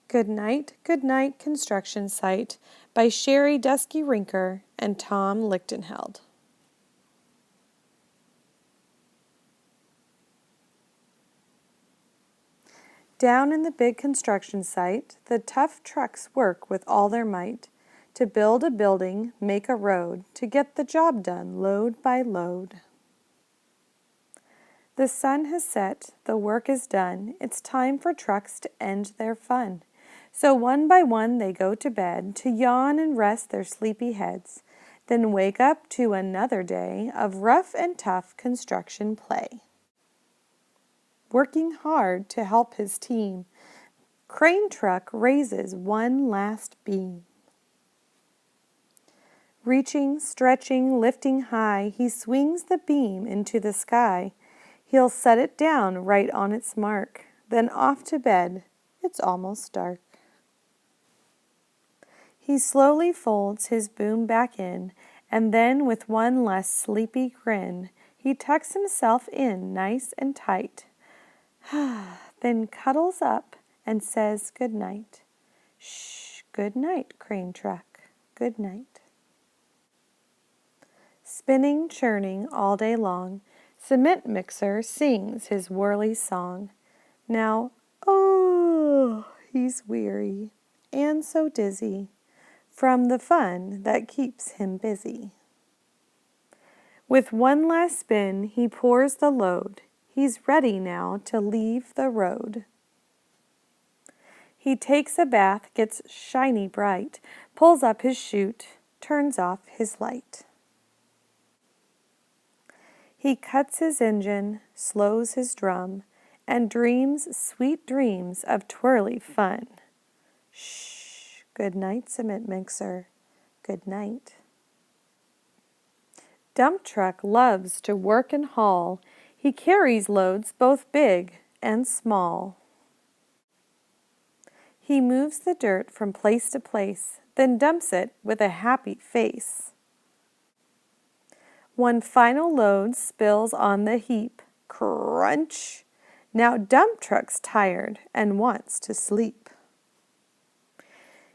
Goodnight Construction Site by Sherry Dusky Rinker and Tom Lichtenheld. Down in the big construction site, the tough trucks work with all their might to build a building, make a road, to get the job done load by load. The sun has set, the work is done, it's time for trucks to end their fun. So one by one they go to bed to yawn and rest their sleepy heads, then wake up to another day of rough and tough construction play. Working hard to help his team, crane truck raises one last beam. Reaching, stretching, lifting high, he swings the beam into the sky. He'll set it down right on its mark, then off to bed. It's almost dark. He slowly folds his boom back in, and then with one last sleepy grin, he tucks himself in nice and tight. Then cuddles up and says good night. Shh, good night, crane truck, good night. Spinning, churning all day long, cement mixer sings his whirly song. Now, oh, he's weary and so dizzy from the fun that keeps him busy. With one last spin, he pours the load. He's ready now to leave the road. He takes a bath, gets shiny bright, pulls up his chute, turns off his light. He cuts his engine, slows his drum, and dreams sweet dreams of twirly fun. Shh, good night, cement mixer, good night. Dump truck loves to work and haul. He carries loads both big and small. He moves the dirt from place to place, then dumps it with a happy face. One final load spills on the heap. Crunch! Now dump truck's tired and wants to sleep.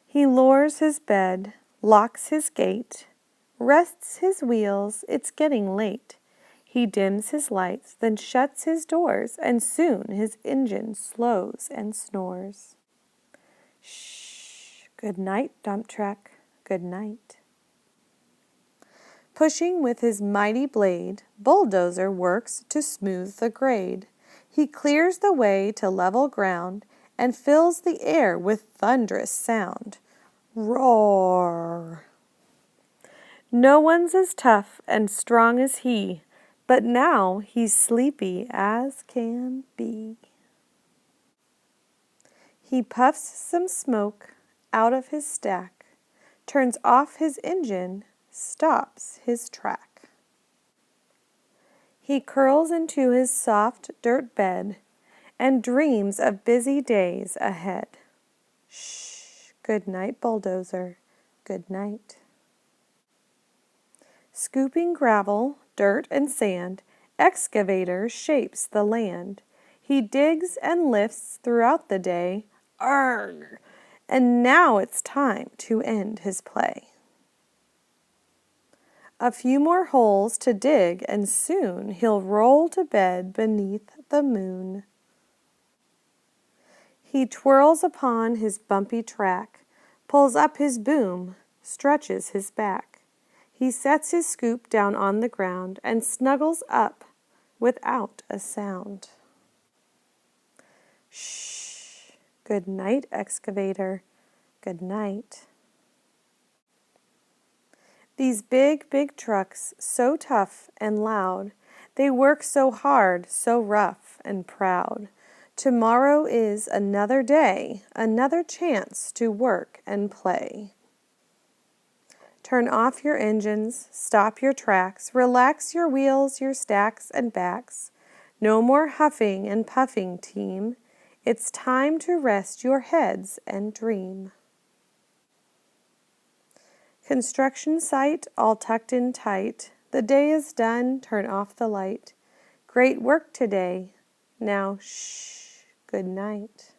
He lowers his bed, locks his gate, rests his wheels, it's getting late. He dims his lights, then shuts his doors, and soon his engine slows and snores. Shh, good night, dump truck, good night. Pushing with his mighty blade, bulldozer works to smooth the grade. He clears the way to level ground and fills the air with thunderous sound. Roar! No one's as tough and strong as he, but now he's sleepy as can be. He puffs some smoke out of his stack, turns off his engine, stops his track. He curls into his soft dirt bed and dreams of busy days ahead. Shh, good night, bulldozer, good night. Scooping gravel, dirt, and sand, excavator shapes the land. He digs and lifts throughout the day. Arrgh! And now it's time to end his play. A few more holes to dig, and soon he'll roll to bed beneath the moon. He twirls upon his bumpy track, pulls up his boom, stretches his back. He sets his scoop down on the ground and snuggles up without a sound. Shh, good night, excavator, good night. These big, big trucks, so tough and loud, they work so hard, so rough and proud. Tomorrow is another day, another chance to work and play. Turn off your engines, stop your tracks, relax your wheels, your stacks and backs. No more huffing and puffing, team. It's time to rest your heads and dream. Construction site all tucked in tight. The day is done, turn off the light. Great work today. Now, shh, good night.